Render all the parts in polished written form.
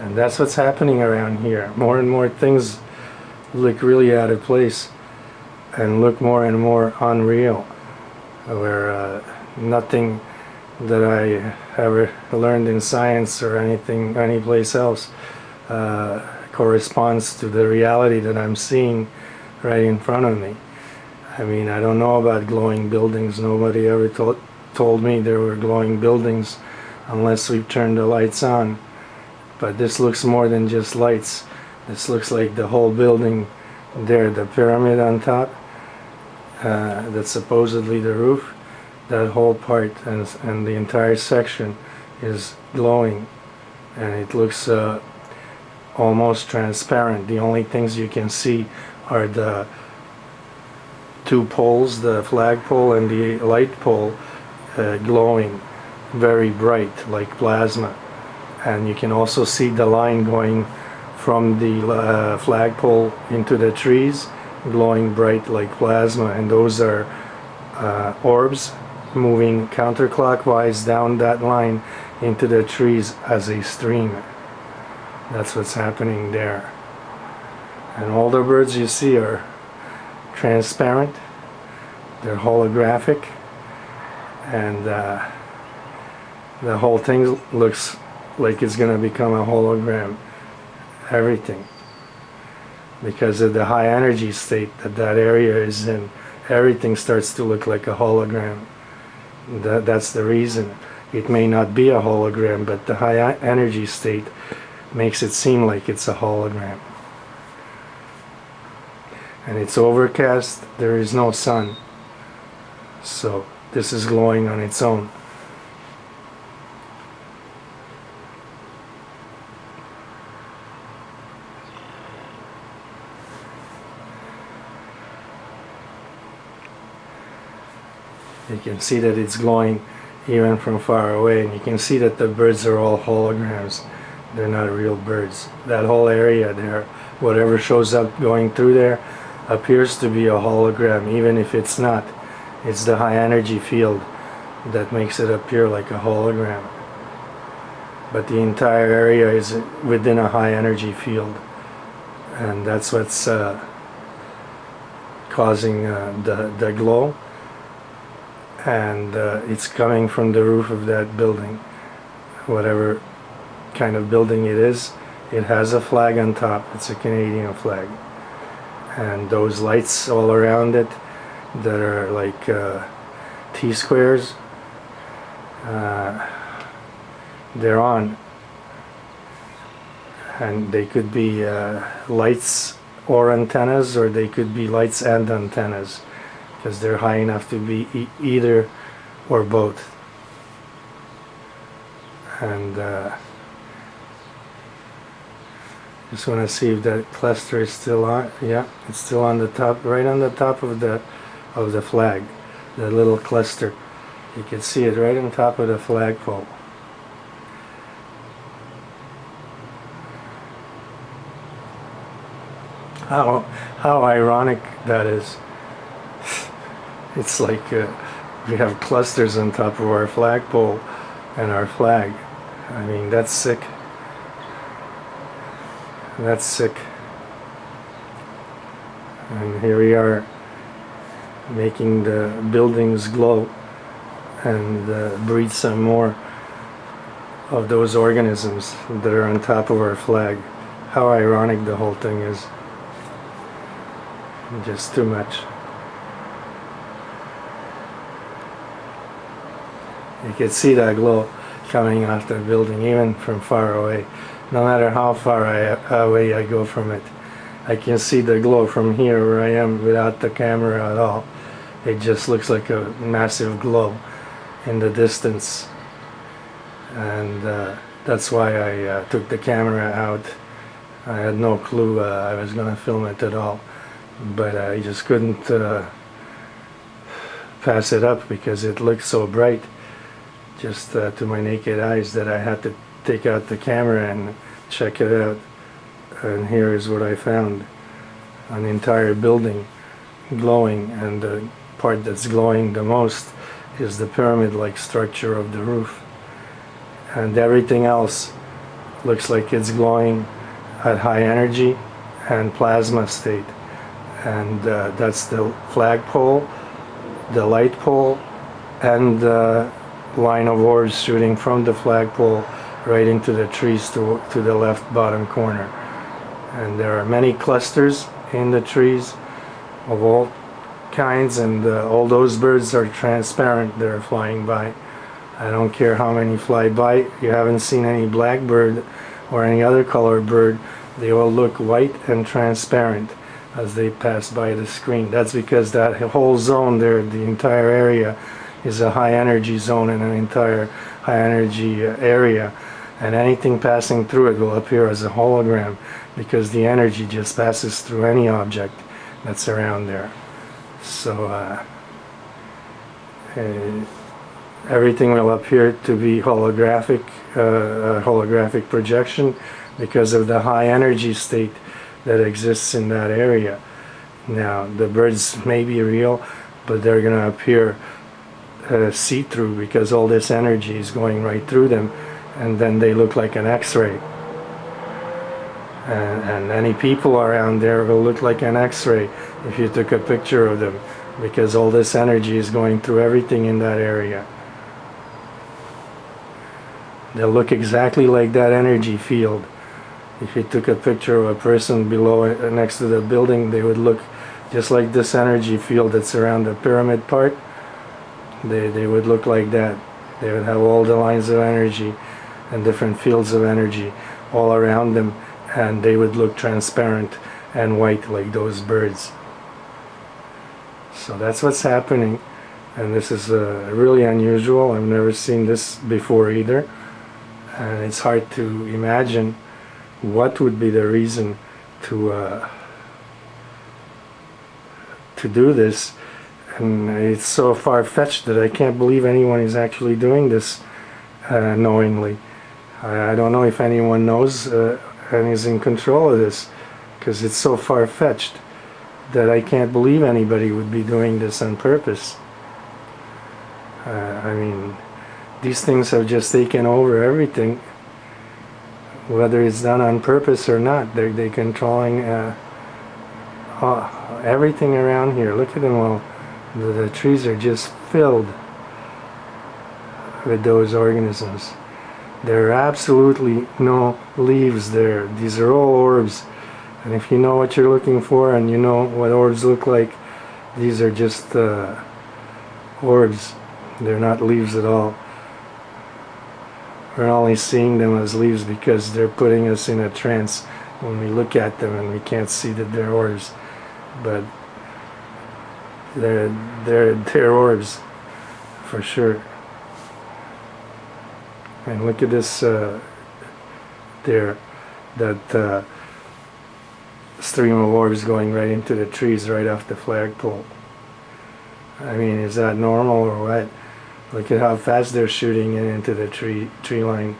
And that's what's happening around here. More and more things look really out of place and look more and more unreal, where nothing that I ever learned in science or anything anyplace else corresponds to the reality that I'm seeing right in front of me. I mean, I don't know about glowing buildings. Nobody ever told me there were glowing buildings unless we turned the lights on. But this looks more than just lights. This looks like the whole building there, the pyramid on top, that's supposedly the roof. That whole part and the entire section is glowing, and it looks almost transparent. The only things you can see are the two poles, the flagpole and the light pole, glowing very bright like plasma. And you can also see the line going from the flagpole into the trees, glowing bright like plasma, and those are orbs moving counterclockwise down that line into the trees as a stream. That's what's happening there. And all the birds you see are transparent, they're holographic, and the whole thing looks like it's going to become a hologram. Everything, because of the high energy state that that area is in, everything starts to look like a hologram. That's the reason. It may not be a hologram, but the high energy state makes it seem like it's a hologram. And it's overcast, there is no sun, so this is glowing on its own. You can see that it's glowing even from far away, and you can see that the birds are all holograms. They're not real birds. That whole area there, whatever shows up going through there, appears to be a hologram, even if it's not. It's the high energy field that makes it appear like a hologram. But the entire area is within a high energy field, and that's what's causing the glow. And it's coming from the roof of that building. Whatever kind of building it is, it has a flag on top. It's a Canadian flag. And those lights all around it that are like T-squares, they're on. And they could be lights or antennas, or they could be lights and antennas, because they're high enough to be either or both. And just want to see if that cluster is still on. Yeah, it's still on the top, right on the top of the flag, the little cluster. You can see it right on top of the flagpole. How ironic that is. It's like we have clusters on top of our flagpole and our flag. I mean, that's sick. That's sick. And here we are making the buildings glow and breed some more of those organisms that are on top of our flag. How ironic the whole thing is. Just too much. You can see that glow coming off the building even from far away. No matter how far away I go from it, I can see the glow from here where I am without the camera at all. It just looks like a massive glow in the distance. And that's why I took the camera out. I had no clue I was going to film it at all. But I just couldn't pass it up because it looked so bright just to my naked eyes that I had to take out the camera and check it out. And here is what I found. An entire building glowing, and the part that's glowing the most is the pyramid-like structure of the roof. And everything else looks like it's glowing at high energy and plasma state. And that's the flagpole, the light pole, and the line of orbs shooting from the flagpole right into the trees to the left bottom corner. And there are many clusters in the trees of all kinds, and all those birds are transparent. They're flying by. I don't care how many fly by. You haven't seen any blackbird or any other colored bird. They all look white and transparent as they pass by the screen. That's because that whole zone there, the entire area, is a high energy zone and an entire high energy area, and anything passing through it will appear as a hologram because the energy just passes through any object that's around there. So everything will appear to be holographic, holographic projection because of the high energy state that exists in that area. Now the birds may be real, but they're going to appear see-through because all this energy is going right through them, and then they look like an X-ray. And any people around there will look like an X-ray if you took a picture of them, because all this energy is going through everything in that area. They'll look exactly like that energy field. If you took a picture of a person below it, next to the building, they would look just like this energy field that's around the pyramid part. They would look like that. They would have all the lines of energy and different fields of energy all around them, and they would look transparent and white like those birds. So that's what's happening, and this is really unusual. I've never seen this before either, and it's hard to imagine what would be the reason to do this. And it's so far-fetched that I can't believe anyone is actually doing this knowingly. I don't know if anyone knows and is in control of this, because it's so far-fetched that I can't believe anybody would be doing this on purpose. I mean, these things have just taken over everything, whether it's done on purpose or not. They're controlling everything around here. Look at them all. The trees are just filled with those organisms. There are absolutely no leaves there. These are all orbs. And if you know what you're looking for and you know what orbs look like, these are just orbs. They're not leaves at all. We're only seeing them as leaves because they're putting us in a trance when we look at them and we can't see that they're orbs. But they're orbs for sure. And look at this there, that stream of orbs going right into the trees right off the flagpole. I mean, is that normal or what? Look at how fast they're shooting into the tree line,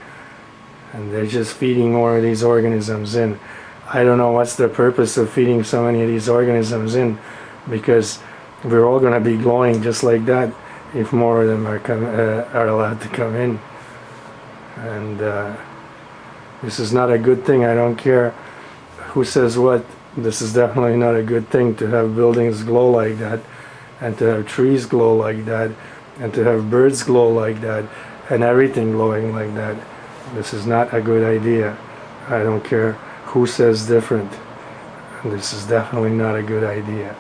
and they're just feeding more of these organisms in. I don't know what's the purpose of feeding so many of these organisms in, because we're all going to be glowing just like that if more of them are allowed to come in. And this is not a good thing. I don't care who says what. This is definitely not a good thing to have buildings glow like that, and to have trees glow like that, and to have birds glow like that, and everything glowing like that. This is not a good idea. I don't care who says different. This is definitely not a good idea.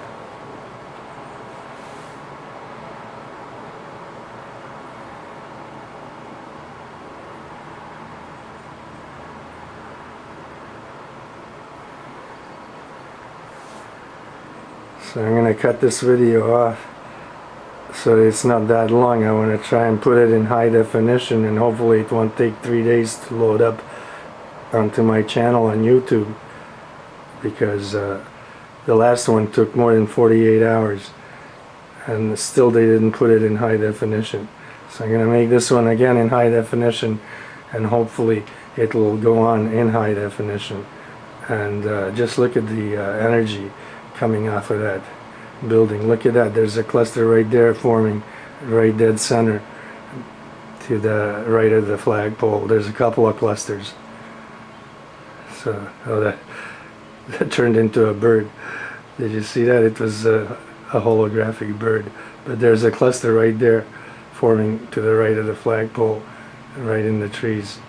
So I'm going to cut this video off so that it's not that long. I want to try and put it in high definition, and hopefully it won't take 3 days to load up onto my channel on YouTube, because the last one took more than 48 hours and still they didn't put it in high definition. So I'm going to make this one again in high definition, and hopefully it will go on in high definition. And just look at the energy coming off of that building. Look at that. There's a cluster right there forming right dead center to the right of the flagpole. There's a couple of clusters. So that turned into a bird. Did you see that? It was a holographic bird. But there's a cluster right there forming to the right of the flagpole, right in the trees.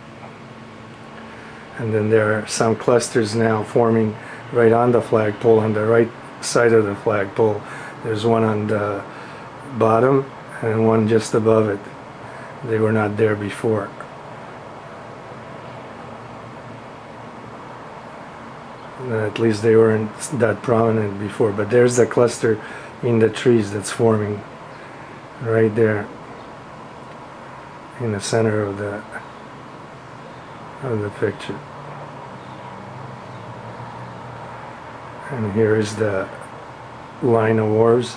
And then there are some clusters now forming right on the flagpole, on the right side of the flagpole. There's one on the bottom and one just above it. They were not there before. At least they weren't that prominent before, but there's the cluster in the trees that's forming right there in the center of the picture. And here is the line of orbs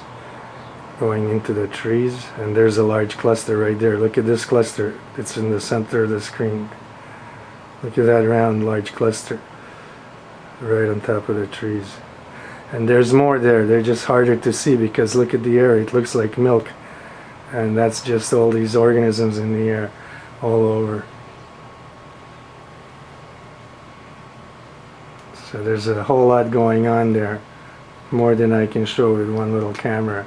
going into the trees, and there's a large cluster right there. Look at this cluster. It's in the center of the screen. Look at that round large cluster right on top of the trees. And there's more there. They're just harder to see because look at the air. It looks like milk, and that's just all these organisms in the air all over. So there's a whole lot going on there, more than I can show with one little camera.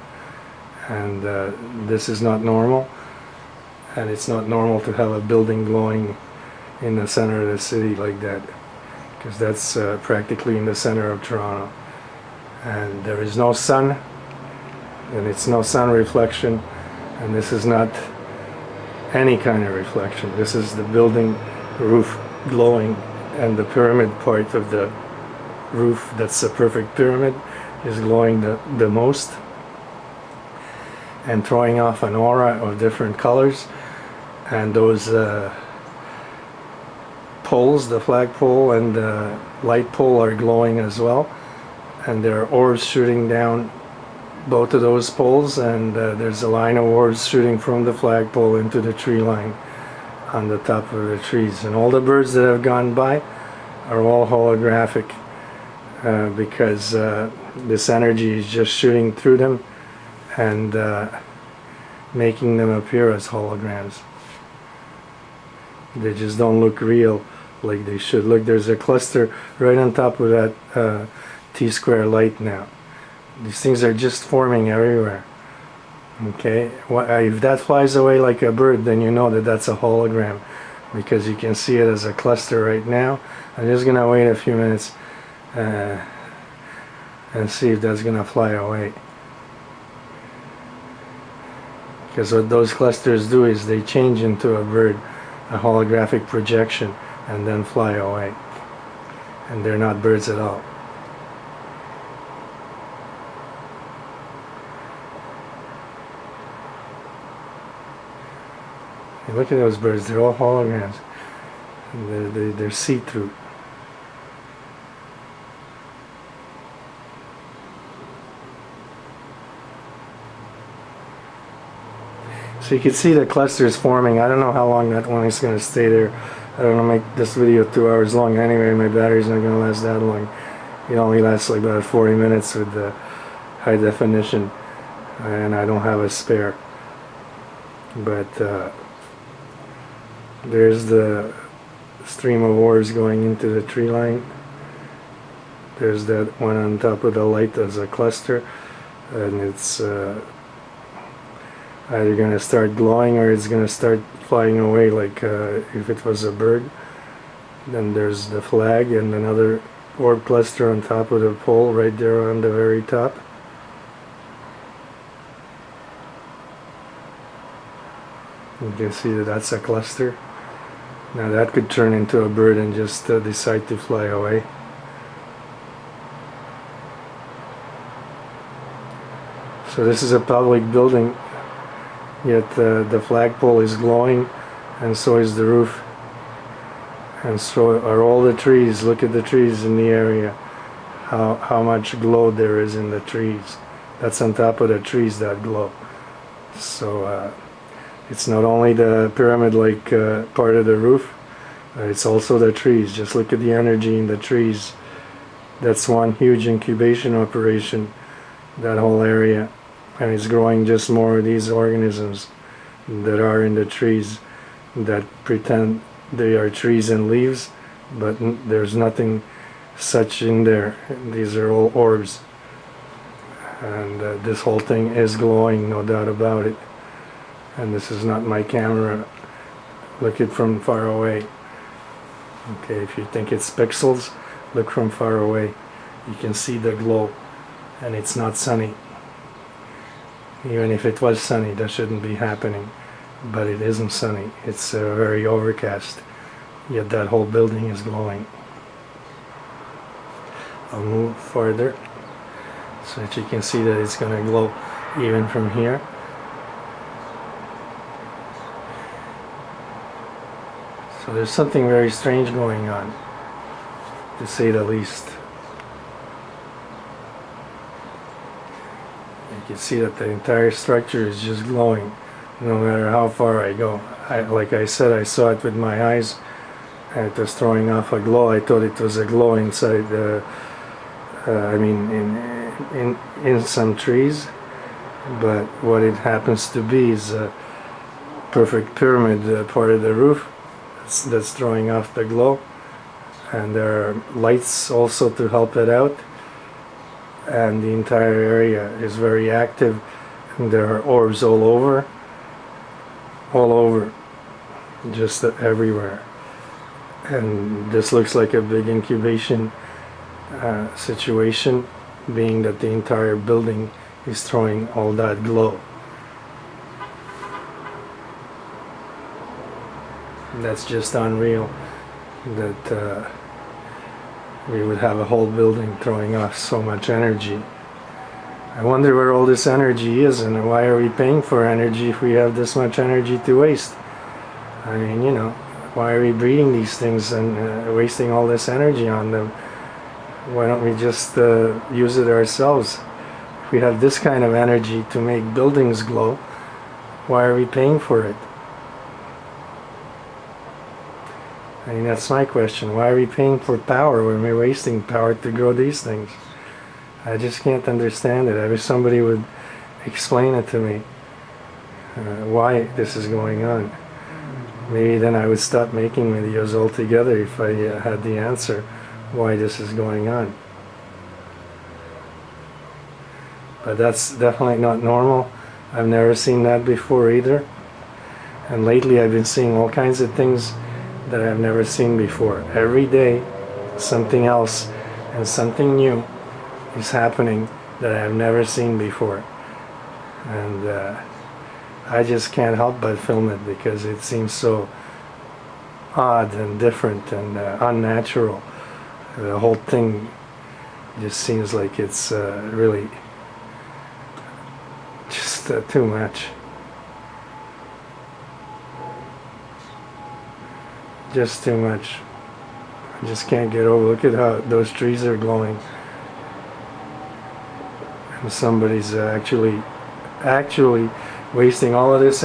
And this is not normal, and it's not normal to have a building glowing in the center of the city like that, because that's practically in the center of Toronto. And there is no sun, and it's no sun reflection, and this is not any kind of reflection. This is the building roof glowing, and the pyramid part of the roof, that's a perfect pyramid, is glowing the most and throwing off an aura of different colors. And those poles, the flagpole and the light pole, are glowing as well, and there are orbs shooting down both of those poles, and there's a line of orbs shooting from the flagpole into the tree line on the top of the trees. And all the birds that have gone by are all holographic because this energy is just shooting through them and making them appear as holograms. They just don't look real like they should. Look, there's a cluster right on top of that T-square light now. These things are just forming everywhere. Okay, if that flies away like a bird, then you know that that's a hologram, because you can see it as a cluster right now. I'm just gonna wait a few minutes and see if that's gonna fly away. Because what those clusters do is they change into a bird, a holographic projection, and then fly away. And they're not birds at all. And look at those birds, they're all holograms. They're see-through. So you can see the clusters forming. I don't know how long that one is going to stay there. I don't want to make this video 2 hours long anyway. My battery's not going to last that long. It only lasts like about 40 minutes with the high definition, and I don't have a spare. But there's the stream of orbs going into the tree line. There's that one on top of the light as a cluster, and it's either going to start glowing or it's going to start flying away like if it was a bird. Then there's the flag and another orb cluster on top of the pole right there on the very top. You can see that that's a cluster. Now that could turn into a bird and just decide to fly away. So this is a public building, yet the flagpole is glowing, and so is the roof, and so are all the trees. Look at the trees in the area, how much glow there is in the trees. That's on top of the trees that glow. So it's not only the pyramid-like part of the roof, it's also the trees. Just look at the energy in the trees. That's one huge incubation operation, that whole area. And it's growing just more of these organisms that are in the trees that pretend they are trees and leaves, but there's nothing such in there. These are all orbs, and this whole thing is glowing, no doubt about it. And this is not my camera. Look it from far away. Okay, if you think it's pixels, look from far away. You can see the glow, and it's not sunny. Even if it was sunny, that shouldn't be happening, but it isn't sunny. It's very overcast, yet that whole building is glowing. I'll move farther so that you can see that it's going to glow even from here. So there's something very strange going on, to say the least. You can see that the entire structure is just glowing, no matter how far I go. Like I said, I saw it with my eyes, and it was throwing off a glow. I thought it was a glow inside, in some trees, but what it happens to be is a perfect pyramid part of the roof that's throwing off the glow, and there are lights also to help it out, and the entire area is very active, and there are orbs all over, just everywhere. And this looks like a big incubation situation, being that the entire building is throwing all that glow. That's just unreal, that we would have a whole building throwing off so much energy. I wonder where all this energy is, and why are we paying for energy if we have this much energy to waste? I mean, you know, why are we breeding these things and wasting all this energy on them? Why don't we just use it ourselves? If we have this kind of energy to make buildings glow, why are we paying for it? I mean, that's my question. Why are we paying for power when we're wasting power to grow these things? I just can't understand it. I wish somebody would explain it to me, why this is going on. Maybe then I would stop making videos altogether if I had the answer why this is going on. But that's definitely not normal. I've never seen that before either. And lately I've been seeing all kinds of things that I've never seen before. Every day something else and something new is happening that I've never seen before. And I just can't help but film it because it seems so odd and different and unnatural. The whole thing just seems like it's really just too much. Just too much. I just can't get over. Look at how those trees are glowing. And somebody's actually wasting all of this